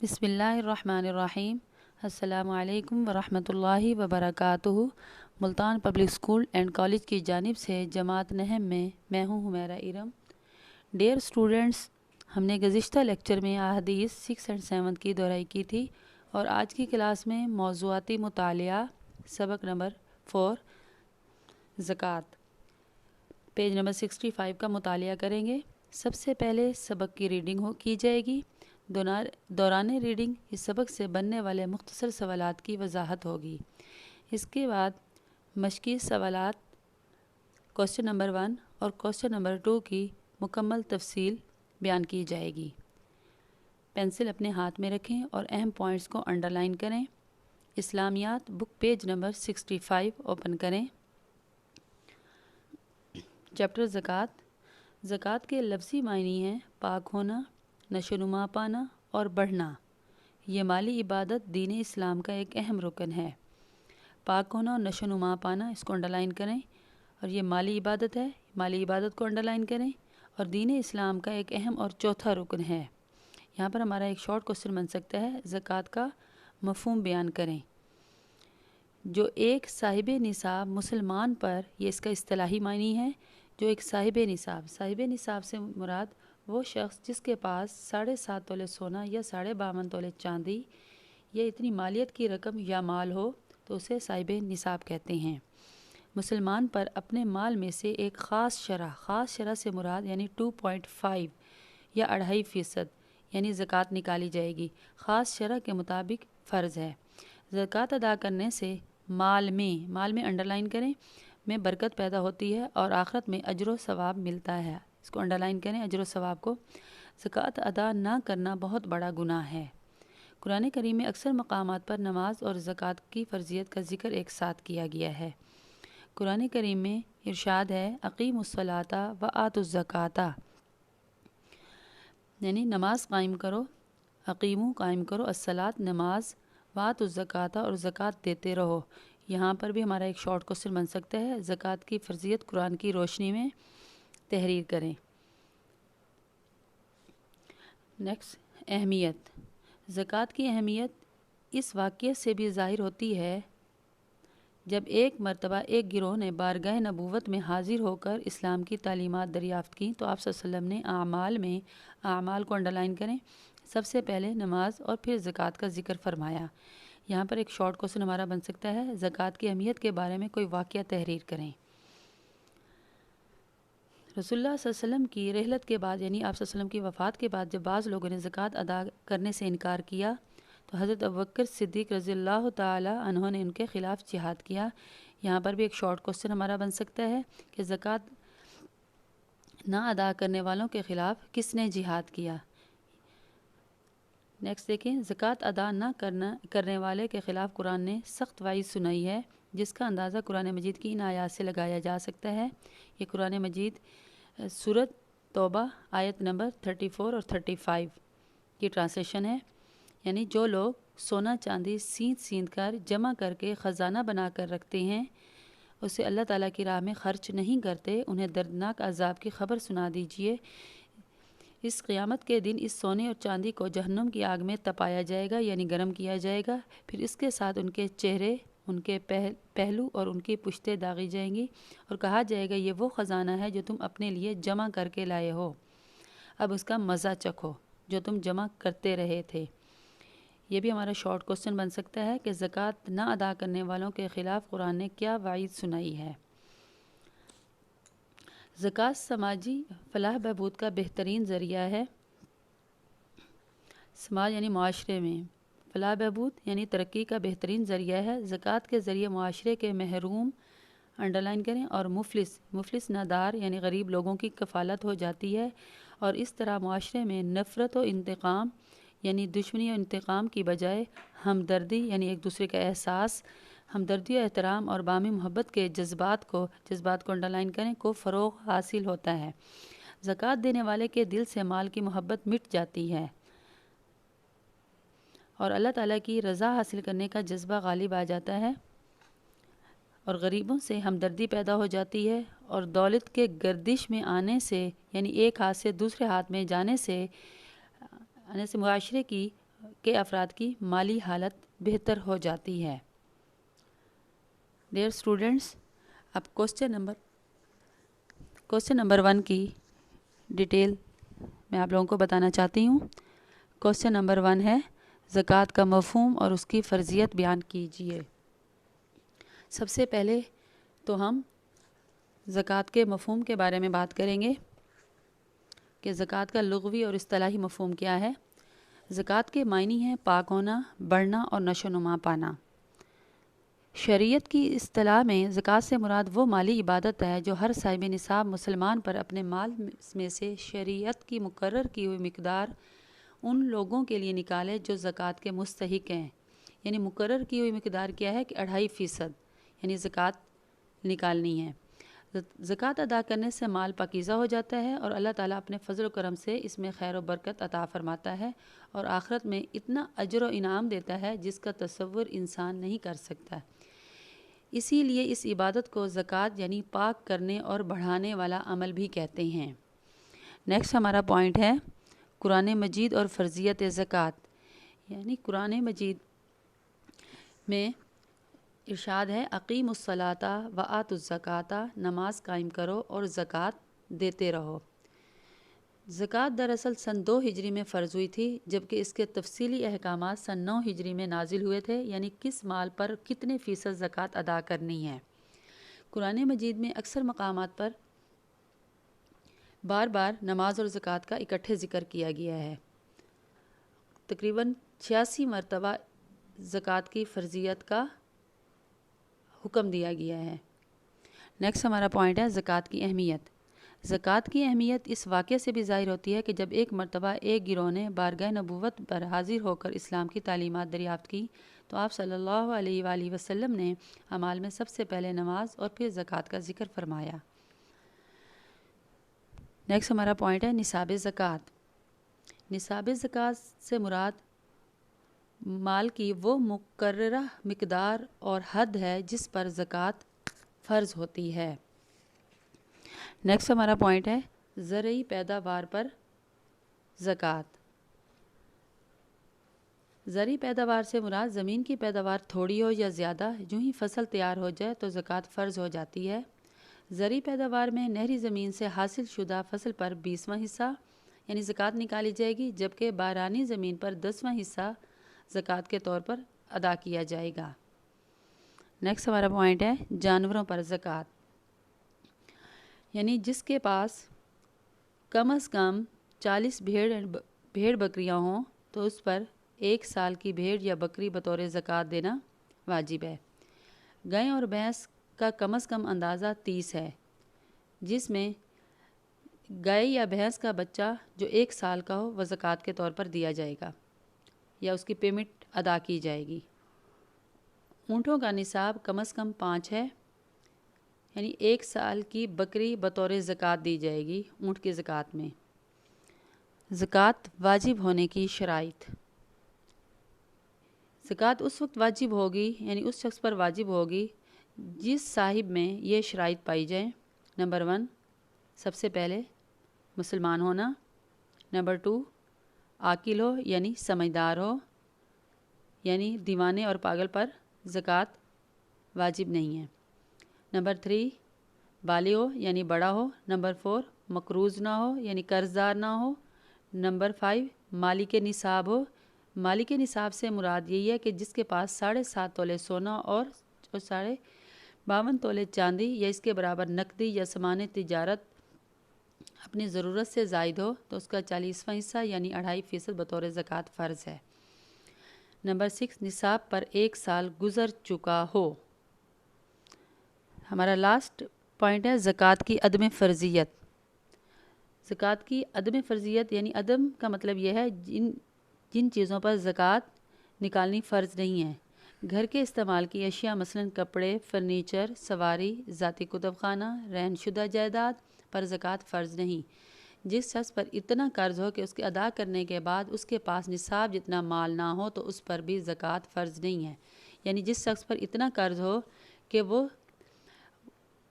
بسم اللہ الرحمن الرحیم۔ السلام علیکم ورحمۃ اللہ وبرکاتہ۔ Multan public school and college کی جانب سے جماعت نہم میں میں ہوں حمیرہ ارم۔ ڈیئر اسٹوڈنٹس، ہم نے گزشتہ لیکچر میں احادیث 6 اور 7 کی دہرائی کی تھی اور آج کی کلاس میں موضوعاتی مطالعہ سبق نمبر 4 زکوٰۃ پیج نمبر 65 کا مطالعہ کریں گے۔ سب سے پہلے سبق کی ریڈنگ کی جائے گی۔ دوران ریڈنگ اس سبق سے بننے والے مختصر سوالات کی وضاحت ہوگی۔ اس کے بعد مشقی سوالات کوسچن نمبر 1 اور کوسچن نمبر 2 کی مکمل تفصیل بیان کی جائے گی۔ پینسل اپنے ہاتھ میں رکھیں اور اہم پوائنٹس کو انڈرلائن کریں۔ اسلامیات بک پیج نمبر 65 اوپن کریں۔ چیپٹر زکوٰۃ۔ زکوٰۃ کے لفظی معنی ہیں پاک ہونا، نشو و نما پانا اور بڑھنا۔ یہ مالی عبادت دین اسلام کا ایک اہم رکن ہے۔ پاک ہونا اور نشو و نما پانا، اس کو انڈرلائن کریں، اور یہ مالی عبادت ہے، مالی عبادت کو انڈرلائن کریں، اور دین اسلام کا ایک اہم اور چوتھا رکن ہے۔ یہاں پر ہمارا ایک شارٹ کوسچن بن سکتا ہے، زکوٰۃ کا مفہوم بیان کریں۔ جو ایک صاحب نصاب مسلمان پر، یہ اس کا اصطلاحی معنی ہے، جو ایک صاحب نصاب سے مراد وہ شخص جس کے پاس 7.5 تولے سونا یا 52 تولے چاندی یا اتنی مالیت کی رقم یا مال ہو تو اسے صاحب نصاب کہتے ہیں۔ مسلمان پر اپنے مال میں سے ایک خاص شرح سے مراد یعنی 2.5 یا 2.5% یعنی زکوٰۃ نکالی جائے گی۔ خاص شرح کے مطابق فرض ہے۔ زکوٰۃ ادا کرنے سے مال میں انڈرلائن کریں میں برکت پیدا ہوتی ہے اور آخرت میں اجر و ثواب ملتا ہے۔ اس کو انڈرلائن کریں، اجر و ثواب کو۔ زکوٰۃ ادا نہ کرنا بہت بڑا گناہ ہے۔ قرآن کریم میں اکثر مقامات پر نماز اور زکوٰۃ کی فرضیت کا ذکر ایک ساتھ کیا گیا ہے۔ قرآن کریم میں ارشاد ہے اقیموا الصلاۃ وآتوا الزکوٰۃ، یعنی نماز قائم کرو، قائم کرو الصلاۃ نماز، وآتوا الزکوٰۃ اور زکوٰۃ دیتے رہو۔ یہاں پر بھی ہمارا ایک شارٹ کوسچن بن سکتا ہے، زکوٰۃ کی فرضیت قرآن کی روشنی میں تحریر کریں۔ نیکسٹ، اہمیت۔ زکوٰۃ کی اہمیت اس واقعے سے بھی ظاہر ہوتی ہے جب ایک مرتبہ ایک گروہ نے بارگاہ نبوت میں حاضر ہو کر اسلام کی تعلیمات دریافت کیں تو آپ صلی اللہ علیہ وسلم نے اعمال کو انڈرلائن کریں، سب سے پہلے نماز اور پھر زکوٰۃ کا ذکر فرمایا۔ یہاں پر ایک شارٹ کوسچن ہمارا بن سکتا ہے، زکوٰۃ کی اہمیت کے بارے میں کوئی واقعہ تحریر کریں۔ رسول اللہ صلی اللہ علیہ وسلم کی رحلت کے بعد یعنی آپ صلی اللہ علیہ وسلم کی وفات کے بعد جب بعض لوگوں نے زکوٰۃ ادا کرنے سے انکار کیا تو حضرت ابوبکر صدیق رضی اللہ تعالی عنہ نے ان کے خلاف جہاد کیا۔ یہاں پر بھی ایک شارٹ کوسچن ہمارا بن سکتا ہے کہ زکوٰۃ نہ ادا کرنے والوں کے خلاف کس نے جہاد کیا۔ نیکسٹ دیکھیں، زکوٰۃ ادا نہ کرنے والے کے خلاف قرآن نے سخت وعید سنائی ہے، جس کا اندازہ قرآن مجید کی ان آیات سے لگایا جا سکتا ہے۔ یہ قرآن مجید سورۃ توبہ آیت نمبر 34 اور 35 کی ٹرانسلیشن ہے، یعنی جو لوگ سونا چاندی سیند کر جمع کر کے خزانہ بنا کر رکھتے ہیں، اسے اللہ تعالیٰ کی راہ میں خرچ نہیں کرتے، انہیں دردناک عذاب کی خبر سنا دیجیے۔ اس قیامت کے دن اس سونے اور چاندی کو جہنم کی آگ میں تپایا جائے گا یعنی گرم کیا جائے گا، پھر اس کے ساتھ ان کے چہرے، ان کے پہلو اور ان کی پشتیں داغی جائیں گی اور کہا جائے گا یہ وہ خزانہ ہے جو تم اپنے لیے جمع کر کے لائے ہو، اب اس کا مزہ چکھو جو تم جمع کرتے رہے تھے۔ یہ بھی ہمارا شارٹ کوسچن بن سکتا ہے کہ زکوٰۃ نہ ادا کرنے والوں کے خلاف قرآن نے کیا وعید سنائی ہے۔ زکوٰۃ سماجی فلاح بہبود کا بہترین ذریعہ ہے۔ سماج یعنی معاشرے میں فلاح بہبود یعنی ترقی کا بہترین ذریعہ ہے۔ زکوٰۃ کے ذریعے معاشرے کے محروم انڈرلائن کریں اور مفلس نادار یعنی غریب لوگوں کی کفالت ہو جاتی ہے، اور اس طرح معاشرے میں نفرت و انتقام یعنی دشمنی و انتقام کی بجائے ہمدردی یعنی ایک دوسرے کا احساس، ہمدردی و احترام اور باہمی محبت کے جذبات کو انڈرلائن کریں کو فروغ حاصل ہوتا ہے۔ زکوٰۃ دینے والے کے دل سے مال کی محبت مٹ جاتی ہے اور اللہ تعالیٰ کی رضا حاصل کرنے کا جذبہ غالب آ جاتا ہے، اور غریبوں سے ہمدردی پیدا ہو جاتی ہے، اور دولت کے گردش میں آنے سے یعنی ایک ہاتھ سے دوسرے ہاتھ میں جانے سے معاشرے کی کے افراد کی مالی حالت بہتر ہو جاتی ہے۔ ڈیئر اسٹوڈنٹس، اب کوسچن نمبر 1 کی ڈیٹیل میں آپ لوگوں کو بتانا چاہتی ہوں۔ کوسچن نمبر 1 ہے زکوٰۃ کا مفہوم اور اس کی فرضیت بیان کیجیے۔ سب سے پہلے تو ہم زکوٰۃ کے مفہوم کے بارے میں بات کریں گے کہ زکوٰۃ کا لغوی اور اصطلاحی مفہوم کیا ہے۔ زکوٰۃ کے معنی ہیں پاک ہونا، بڑھنا اور نشو و نما پانا۔ شریعت کی اصطلاح میں زکوٰۃ سے مراد وہ مالی عبادت ہے جو ہر صاحب نصاب مسلمان پر اپنے مال میں سے شریعت کی مقرر کی ہوئی مقدار ان لوگوں کے لیے نکالے جو زکوٰۃ کے مستحق ہیں۔ یعنی مقرر کی ہوئی مقدار کیا ہے کہ 2.5% یعنی زکوٰۃ نکالنی ہے۔ زکوٰۃ ادا کرنے سے مال پاکیزہ ہو جاتا ہے اور اللہ تعالیٰ اپنے فضل و کرم سے اس میں خیر و برکت عطا فرماتا ہے اور آخرت میں اتنا اجر و انعام دیتا ہے جس کا تصور انسان نہیں کر سکتا۔ اسی لیے اس عبادت کو زکوٰۃ یعنی پاک کرنے اور بڑھانے والا عمل بھی کہتے ہیں۔ نیکسٹ ہمارا پوائنٹ ہے قرآن مجید اور فرضیت زکوٰۃ۔ یعنی قرآن مجید میں ارشاد ہے اقیموا الصلاۃ وآتوا الزکوٰۃ، نماز قائم کرو اور زکوٰۃ دیتے رہو۔ زکوٰۃ دراصل سن 2 ہجری میں فرض ہوئی تھی، جبکہ اس کے تفصیلی احکامات سن 9 ہجری میں نازل ہوئے تھے، یعنی کس مال پر کتنے فیصد زکوٰۃ ادا کرنی ہے۔ قرآن مجید میں اکثر مقامات پر بار بار نماز اور زکوٰۃ کا اکٹھے ذکر کیا گیا ہے۔ تقریباً 86 مرتبہ زکوٰۃ کی فرضیت کا حکم دیا گیا ہے۔ نیکسٹ ہمارا پوائنٹ ہے زکوٰۃ کی اہمیت۔ زکوٰۃ کی اہمیت اس واقعے سے بھی ظاہر ہوتی ہے کہ جب ایک مرتبہ ایک گروہ نے بارگاہ نبوت پر حاضر ہو کر اسلام کی تعلیمات دریافت کی تو آپ صلی اللہ علیہ وآلہ وسلم نے اعمال میں سب سے پہلے نماز اور پھر زکوٰۃ کا ذکر فرمایا۔ نیکسٹ ہمارا پوائنٹ ہے نصاب زکوٰۃ۔ نصاب زکوٰۃ سے مراد مال کی وہ مقررہ مقدار اور حد ہے جس پر زکوٰۃ فرض ہوتی ہے۔ نیکسٹ ہمارا پوائنٹ ہے زرعی پیداوار پر زکوٰۃ۔ زرعی پیداوار سے مراد زمین کی پیداوار تھوڑی ہو یا زیادہ، جو ہی فصل تیار ہو جائے تو زکوٰۃ فرض ہو جاتی ہے۔ زرعی پیداوار میں نہری زمین سے حاصل شدہ فصل پر 20واں حصہ یعنی زکوٰۃ نکالی جائے گی، جبکہ بارانی زمین پر 10واں حصہ زکوٰۃ کے طور پر ادا کیا جائے گا۔ نیکسٹ ہمارا پوائنٹ ہے جانوروں پر زکوٰۃ۔ یعنی جس کے پاس کم از کم 40 بھیڑ بکریاں ہوں تو اس پر 1 سال کی بھیڑ یا بکری بطور زکوٰۃ دینا واجب ہے۔ گائے اور بھینس کا کم از کم اندازہ 30 ہے، جس میں گائے یا بھینس کا بچہ جو 1 سال کا ہو وہ زکوٰۃ کے طور پر دیا جائے گا یا اس کی پیمنٹ ادا کی جائے گی۔ اونٹوں کا نصاب کم از کم 5 ہے، یعنی 1 سال کی بکری بطور زکوٰۃ دی جائے گی اونٹ کی زکوٰۃ میں۔ زکوٰۃ واجب ہونے کی شرائط۔ زکوٰۃ اس وقت واجب ہوگی یعنی اس شخص پر واجب ہوگی جس صاحب میں یہ شرائط پائی جائیں۔ نمبر 1 سب سے پہلے مسلمان ہونا۔ نمبر 2 عاقل ہو یعنی سمجھدار ہو، یعنی دیوانے اور پاگل پر زکوٰۃ واجب نہیں ہے۔ نمبر 3 بالغ ہو یعنی بڑا ہو۔ نمبر 4 مقروض نہ ہو یعنی قرض دار نہ ہو۔ نمبر 5 مالک نصاب ہو۔ مالک نصاب سے مراد یہی ہے کہ جس کے پاس 7.5 تولے سونا اور 52 تولے چاندی یا اس کے برابر نقدی یا سامان تجارت اپنی ضرورت سے زائد ہو تو اس کا 40واں حصہ یعنی 2.5% بطور زکوٰۃ فرض ہے۔ نمبر 6 نصاب پر 1 سال گزر چکا ہو۔ ہمارا لاسٹ پوائنٹ ہے زکوٰۃ کی عدم فرضیت۔ زکوٰۃ کی عدم فرضیت یعنی عدم کا مطلب یہ ہے جن چیزوں پر زکوٰۃ نکالنی فرض نہیں ہے۔ گھر کے استعمال کی اشیاء مثلاً کپڑے، فرنیچر، سواری، ذاتی کتب خانہ، رہن شدہ جائیداد پر زکوٰۃ فرض نہیں۔ جس شخص پر اتنا قرض ہو کہ اس کے ادا کرنے کے بعد اس کے پاس نصاب جتنا مال نہ ہو تو اس پر بھی زکوٰۃ فرض نہیں ہے۔ یعنی جس شخص پر اتنا قرض ہو کہ وہ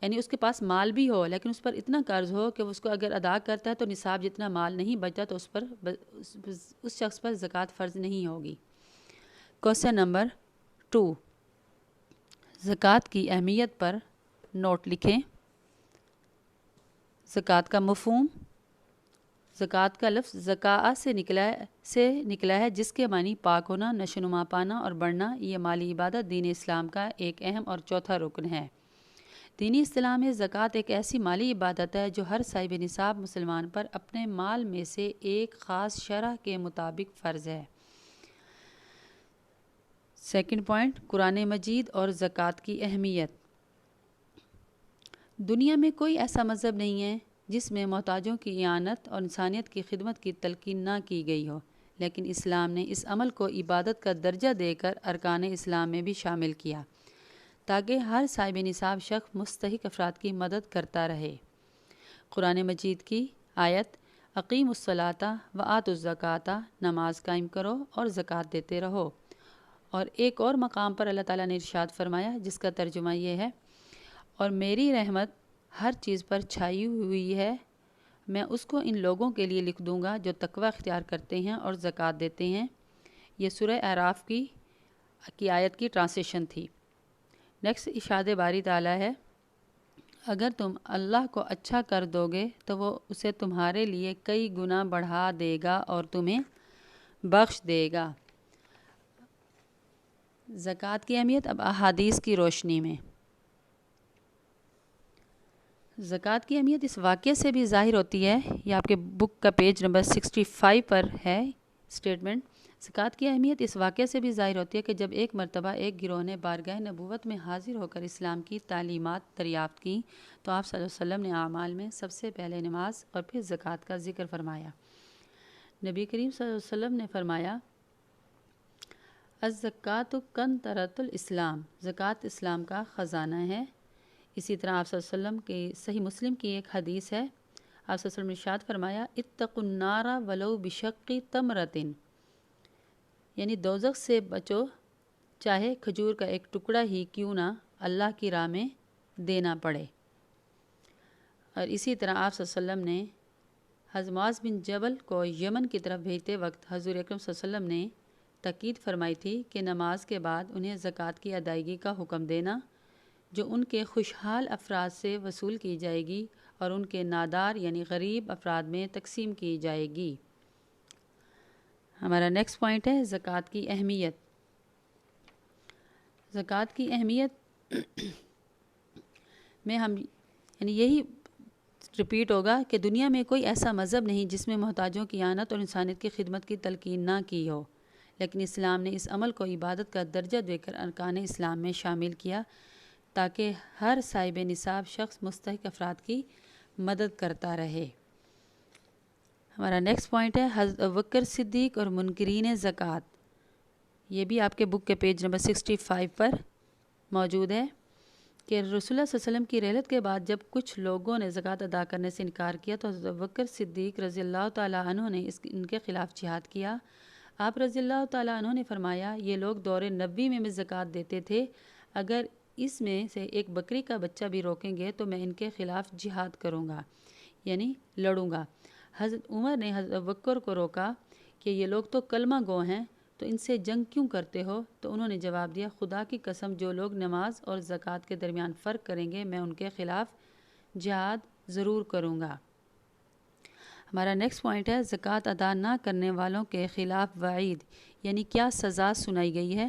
یعنی اس کے پاس مال بھی ہو لیکن اس پر اتنا قرض ہو کہ اس کو اگر ادا کرتا ہے تو نصاب جتنا مال نہیں بچتا تو اس شخص پر زکوٰۃ فرض نہیں ہوگی۔ کوسچن نمبر 2، زکوٰۃ کی اہمیت پر نوٹ لکھیں۔ زکوٰۃ کا مفہوم۔ زکوٰۃ کا لفظ زکاء سے نکلا ہے جس کے معنی پاک ہونا، نشوونما پانا اور بڑھنا۔ یہ مالی عبادت دین اسلام کا ایک اہم اور چوتھا رکن ہے۔ دینی اصطلاح میں زکوٰۃ ایک ایسی مالی عبادت ہے جو ہر صاحب نصاب مسلمان پر اپنے مال میں سے ایک خاص شرح کے مطابق فرض ہے۔ سیکنڈ پوائنٹ، قرآن مجید اور زکوٰۃ کی اہمیت۔ دنیا میں کوئی ایسا مذہب نہیں ہے جس میں محتاجوں کی اعانت اور انسانیت کی خدمت کی تلقین نہ کی گئی ہو، لیکن اسلام نے اس عمل کو عبادت کا درجہ دے کر ارکان اسلام میں بھی شامل کیا تاکہ ہر صاحب نصاب شخص مستحق افراد کی مدد کرتا رہے۔ قرآن مجید کی آیت اقیموا الصلاۃ وآتوا الزکوٰۃ، نماز قائم کرو اور زکوٰۃ دیتے رہو، اور ایک اور مقام پر اللہ تعالیٰ نے ارشاد فرمایا جس کا ترجمہ یہ ہے، اور میری رحمت ہر چیز پر چھائی ہوئی ہے، میں اس کو ان لوگوں کے لیے لکھ دوں گا جو تقوی اختیار کرتے ہیں اور زکوٰۃ دیتے ہیں۔ یہ سورہ اعراف کی آیت کی ٹرانسلیشن تھی۔ نیکسٹ ارشاد باری تعالیٰ ہے، اگر تم اللہ کو اچھا کر دو گے تو وہ اسے تمہارے لیے کئی گنا بڑھا دے گا اور تمہیں بخش دے گا۔ زکوٰۃ کی اہمیت اب احادیث کی روشنی میں۔ زکوٰۃ کی اہمیت اس واقعے سے بھی ظاہر ہوتی ہے، یہ آپ کے بک کا پیج نمبر 65 پر ہے اسٹیٹمنٹ۔ زکوٰۃ کی اہمیت اس واقعے سے بھی ظاہر ہوتی ہے کہ جب ایک مرتبہ ایک گروہ نے بارگاہ نبوت میں حاضر ہو کر اسلام کی تعلیمات دریافت کیں تو آپ صلی اللہ علیہ وسلم نے اعمال میں سب سے پہلے نماز اور پھر زکوٰۃ کا ذکر فرمایا۔ نبی کریم صلی اللہ علیہ وسلم نے فرمایا، الزکوٰۃ کنطرۃ الاسلام، زکوٰۃ اسلام کا خزانہ ہے۔ اسی طرح آپ صلی اللہ علیہ وسلم کی صحیح مسلم کی ایک حدیث ہے، آپ صلی اللہ علیہ وسلم نے ارشاد فرمایا، اتقوا النار ولو بشق تمرۃ، یعنی دوزخ سے بچو چاہے کھجور کا ایک ٹکڑا ہی کیوں نہ اللہ کی راہ میں دینا پڑے۔ اور اسی طرح آپ صلی اللہ علیہ وسلم نے حضرت معاذ بن جبل کو یمن کی طرف بھیجتے وقت حضور اکرم صلی اللہ علیہ وسلم نے تاکید فرمائی تھی کہ نماز کے بعد انہیں زکوٰۃ کی ادائیگی کا حکم دینا جو ان کے خوشحال افراد سے وصول کی جائے گی اور ان کے نادار یعنی غریب افراد میں تقسیم کی جائے گی۔ ہمارا نیکسٹ پوائنٹ ہے زکوٰۃ کی اہمیت۔ زکوٰۃ کی اہمیت میں ہم یعنی یہی ریپیٹ ہوگا کہ دنیا میں کوئی ایسا مذہب نہیں جس میں محتاجوں کی اعانت اور انسانیت کی خدمت کی تلقین نہ کی ہو، لیکن اسلام نے اس عمل کو عبادت کا درجہ دے کر ارکان اسلام میں شامل کیا تاکہ ہر صاحب نصاب شخص مستحق افراد کی مدد کرتا رہے۔ ہمارا نیکسٹ پوائنٹ ہے حضرت ابوبکر صدیق اور منکرین زکوٰۃ۔ یہ بھی آپ کے بک کے پیج نمبر 65 پر موجود ہے کہ رسول اللہ صلی اللہ علیہ وسلم کی رحلت کے بعد جب کچھ لوگوں نے زکوٰۃ ادا کرنے سے انکار کیا تو حضرت ابوبکر صدیق رضی اللہ تعالیٰ عنہ نے ان کے خلاف جہاد کیا۔ آپ رضی اللہ تعالیٰ عنہ نے فرمایا، یہ لوگ دور نبوی میں زکوٰۃ دیتے تھے، اگر اس میں سے ایک بکری کا بچہ بھی روکیں گے تو میں ان کے خلاف جہاد کروں گا، یعنی لڑوں گا۔ حضرت عمر نے حضرت ابوبکر کو روکا کہ یہ لوگ تو کلمہ گو ہیں، تو ان سے جنگ کیوں کرتے ہو؟ تو انہوں نے جواب دیا، خدا کی قسم جو لوگ نماز اور زکوٰۃ کے درمیان فرق کریں گے میں ان کے خلاف جہاد ضرور کروں گا۔ ہمارا نیکسٹ پوائنٹ ہے زکوٰۃ ادا نہ کرنے والوں کے خلاف وعید، یعنی کیا سزا سنائی گئی ہے۔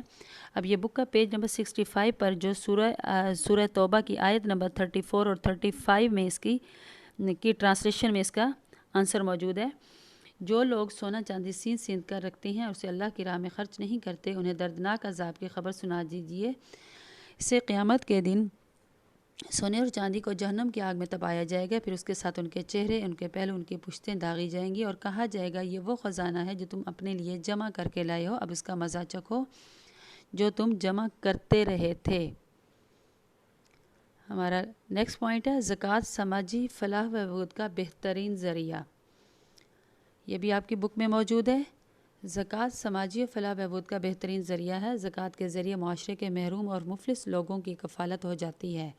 اب یہ بک کا پیج نمبر 65 پر جو سورہ توبہ کی آیت نمبر 34 اور 35 میں اس کی ٹرانسلیشن میں اس کا آنسر موجود ہے۔ جو لوگ سونا چاندی سیند کر رکھتے ہیں اور اسے اللہ کی راہ میں خرچ نہیں کرتے، انہیں دردناک عذاب کی خبر سنا دیجیے۔ اسے قیامت کے دن سونے اور چاندی کو جہنم کی آگ میں تپایا جائے گا، پھر اس کے ساتھ ان کے چہرے، ان کے پہلو، ان کی پشتیں داغی جائیں گی اور کہا جائے گا، یہ وہ خزانہ ہے جو تم اپنے لیے جمع کر کے لائے ہو، اب اس کا مزہ چکھو جو تم جمع کرتے رہے تھے۔ ہمارا نیکسٹ پوائنٹ ہے زکوٰۃ سماجی فلاح و بہبود کا بہترین ذریعہ۔ یہ بھی آپ کی بک میں موجود ہے۔ زکوٰۃ سماجی فلاح و بہبود کا بہترین ذریعہ ہے۔ زکوٰۃ کے ذریعے معاشرے کے محروم اور مفلس لوگوں کی کفالت ہو جاتی ہے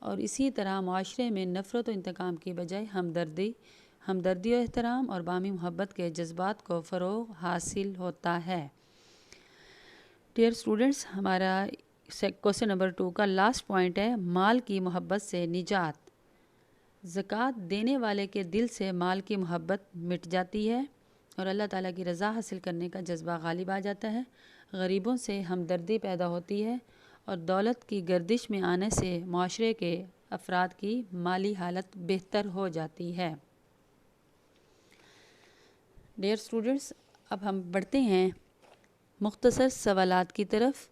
اور اسی طرح معاشرے میں نفرت و انتقام کی بجائے ہمدردی و احترام اور باہمی محبت کے جذبات کو فروغ حاصل ہوتا ہے۔ ڈیئر اسٹوڈنٹس، ہمارا کوسچن نمبر 2 کا لاسٹ پوائنٹ ہے مال کی محبت سے نجات۔ زکوٰۃ دینے والے کے دل سے مال کی محبت مٹ جاتی ہے اور اللہ تعالیٰ کی رضا حاصل کرنے کا جذبہ غالب آ جاتا ہے۔ غریبوں سے ہمدردی پیدا ہوتی ہے اور دولت کی گردش میں آنے سے معاشرے کے افراد کی مالی حالت بہتر ہو جاتی ہے۔ ڈیئر اسٹوڈنٹس، اب ہم بڑھتے ہیں مختصر سوالات کی طرف۔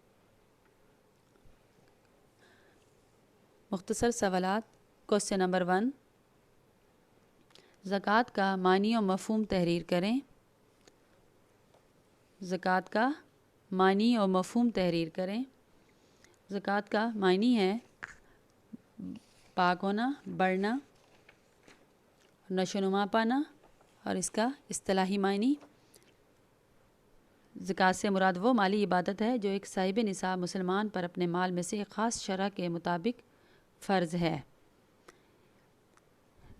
مختصر سوالات۔ کوسچن نمبر 1، زکوٰۃ کا معنی و مفہوم تحریر کریں۔ زکوٰۃ کا معنی و مفہوم تحریر کریں۔ زکوٰۃ کا معنی ہے پاک ہونا، بڑھنا، نشو و نما پانا، اور اس کا اصطلاحی معنی۔ زکوٰۃ سے مراد وہ مالی عبادت ہے جو ایک صاحب نصاب مسلمان پر اپنے مال میں سے ایک خاص شرح کے مطابق فرض ہے۔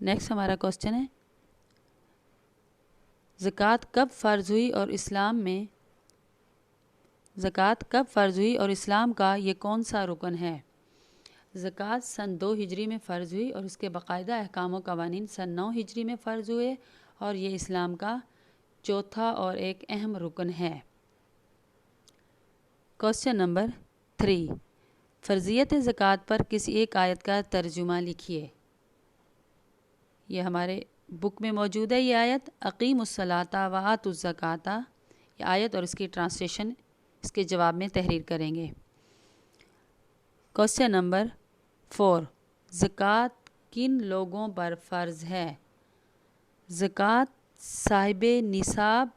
نیکسٹ ہمارا کوسچن ہے زکوٰۃ کب فرض ہوئی اور اسلام کا یہ کون سا رکن ہے؟ زکوٰۃ سن 2 ہجری میں فرض ہوئی اور اس کے باقاعدہ احکام و قوانین سن 9 ہجری میں فرض ہوئے اور یہ اسلام کا چوتھا اور ایک اہم رکن ہے۔ کوسچن نمبر 3، فرضیت زکوٰۃ پر کسی ایک آیت کا ترجمہ لکھیے۔ یہ ہمارے بک میں موجود ہے۔ یہ آیت اقیموا الصلاۃ وآتوا الزکوٰۃ، یہ آیت اور اس کی ٹرانسلیشن اس کے جواب میں تحریر کریں گے۔ کوسچن نمبر 4، زکوٰۃ کن لوگوں پر فرض ہے؟ زکوٰۃ صاحب نصاب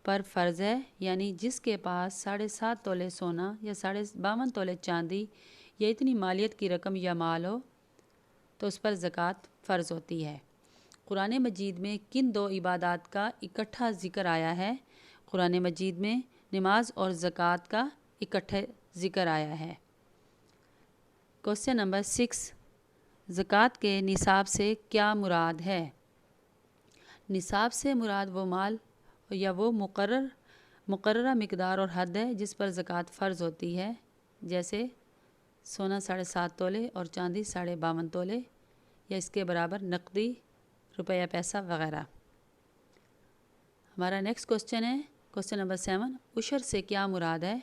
پر فرض ہے، یعنی جس کے پاس 7.5 تولے سونا یا 52 تولے چاندی یا اتنی مالیت کی رقم یا مال ہو تو اس پر زکوٰۃ فرض ہوتی ہے۔ قرآن مجید میں کن 2 عبادات کا اکٹھا ذکر آیا ہے؟ قرآن مجید میں نماز اور زکوٰۃ کا اکٹھے ذکر آیا ہے۔ کوسچن نمبر 6، زکوٰۃ کے نصاب سے کیا مراد ہے؟ نصاب سے مراد وہ مال یا وہ مقررہ مقدار اور حد ہے جس پر زکوٰۃ فرض ہوتی ہے، جیسے سونا 7.5 تولے اور چاندی 52 تولے یا اس کے برابر نقدی روپیہ پیسہ وغیرہ۔ ہمارا نیکسٹ کوسچن ہے کوسچن نمبر 7، عشر سے کیا مراد ہے؟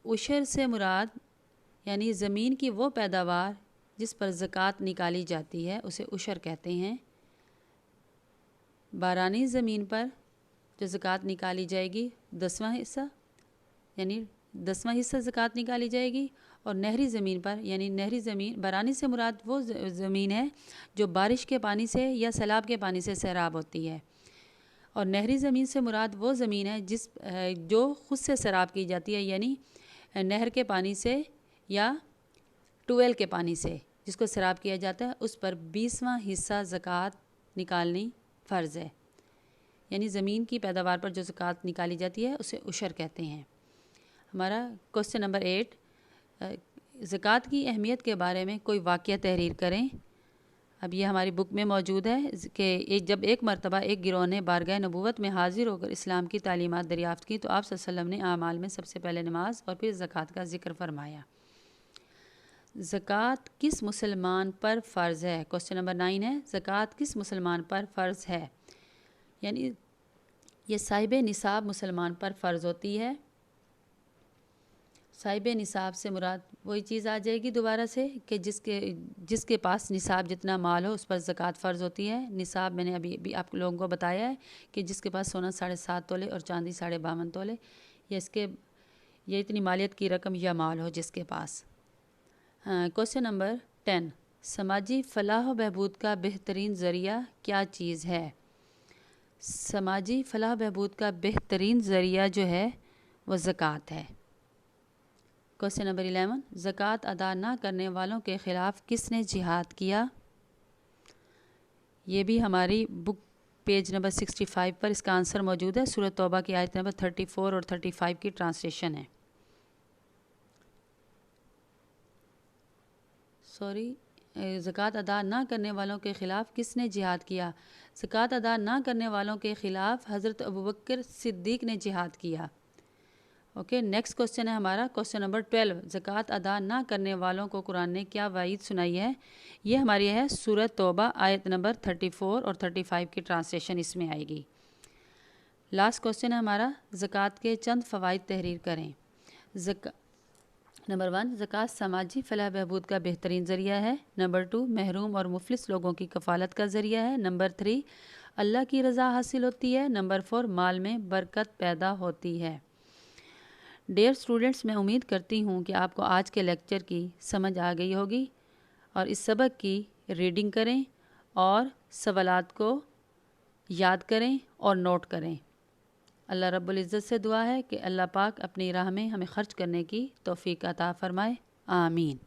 عشر سے مراد یعنی زمین کی وہ پیداوار جس پر زکوٰۃ نکالی جاتی ہے اسے عشر کہتے ہیں۔ بارانی زمین پر جو زکوٰۃ نکالی جائے گی 10واں حصہ، یعنی 10واں حصہ زکوٰۃ نکالی جائے گی، اور نہری زمین پر یعنی نہری زمین، بارانی سے مراد وہ زمین ہے جو بارش کے پانی سے یا سیلاب کے پانی سے سیراب ہوتی ہے، اور نہری زمین سے مراد وہ زمین ہے جو خود سے سیراب کی جاتی ہے، یعنی نہر کے پانی سے یا ٹویل کے پانی سے جس کو سیراب کیا جاتا ہے اس پر 20واں حصہ زکوٰۃ نکالنی فرض ہے۔ یعنی زمین کی پیداوار پر جو زکوٰۃ نکالی جاتی ہے اسے عشر کہتے ہیں۔ ہمارا کوسچن نمبر 8، زکوٰۃ کی اہمیت کے بارے میں کوئی واقعہ تحریر کریں۔ اب یہ ہماری بک میں موجود ہے کہ جب ایک مرتبہ ایک گروہ نے بارگاہ نبوت میں حاضر ہو کر اسلام کی تعلیمات دریافت کی تو آپ صلی اللہ علیہ وسلم نے اعمال میں سب سے پہلے نماز اور پھر زکوٰۃ کا ذکر فرمایا۔ زکوٰۃ کس مسلمان پر فرض ہے؟ کوسچن نمبر 9 ہے، زکوٰۃ کس مسلمان پر فرض ہے؟ یعنی یہ صاحب نصاب مسلمان پر فرض ہوتی ہے۔ صاحب نصاب سے مراد وہی چیز آ جائے گی دوبارہ سے کہ جس کے پاس نصاب جتنا مال ہو اس پر زکوٰۃ فرض ہوتی ہے۔ نصاب میں نے ابھی آپ لوگوں کو بتایا ہے کہ جس کے پاس سونا 7.5 تولے اور چاندی 52 تولے یا یہ اتنی مالیت کی رقم یا مال ہو جس کے پاس۔ کوسچن نمبر 10، سماجی فلاح و بہبود کا بہترین ذریعہ کیا چیز ہے؟ سماجی فلاح و بہبود کا بہترین ذریعہ جو ہے وہ زکوٰۃ ہے۔ کوسچن نمبر 11، زکوٰۃ ادا نہ کرنے والوں کے خلاف کس نے جہاد کیا؟ یہ بھی ہماری بک پیج نمبر 65 پر اس کا آنسر موجود ہے۔ سورۃ توبہ کی آیت نمبر 34 اور 35 کی ٹرانسلیشن ہے۔ زکوٰۃ ادا نہ کرنے والوں کے خلاف کس نے جہاد کیا؟ زکوٰۃ ادا نہ کرنے والوں کے خلاف حضرت ابوبکر صدیق نے جہاد کیا۔ اوکے، نیکسٹ کوسچن ہے ہمارا، کوسچن نمبر 12۔ زکوٰۃ ادا نہ کرنے والوں کو قرآن نے کیا وعید سنائی ہے؟ یہ ہماری ہے سورۃ توبہ آیت نمبر 34 اور 35 کی ٹرانسلیشن اس میں آئے گی۔ لاسٹ کوسچن ہے ہمارا، زکوٰۃ کے چند فوائد تحریر کریں۔ نمبر 1، زکوٰۃ سماجی فلاح بہبود کا بہترین ذریعہ ہے۔ نمبر 2، محروم اور مفلس لوگوں کی کفالت کا ذریعہ ہے۔ نمبر 3، اللہ کی رضا حاصل ہوتی ہے۔ نمبر 4، مال میں برکت پیدا ہوتی ہے۔ ڈیئر اسٹوڈنٹس، میں امید کرتی ہوں کہ آپ کو آج کے لیکچر کی سمجھ آ گئی ہوگی، اور اس سبق کی ریڈنگ کریں اور سوالات کو یاد کریں اور نوٹ کریں۔ اللہ رب العزت سے دعا ہے کہ اللہ پاک اپنی راہ میں ہمیں خرچ کرنے کی توفیق عطا فرمائے۔ آمین۔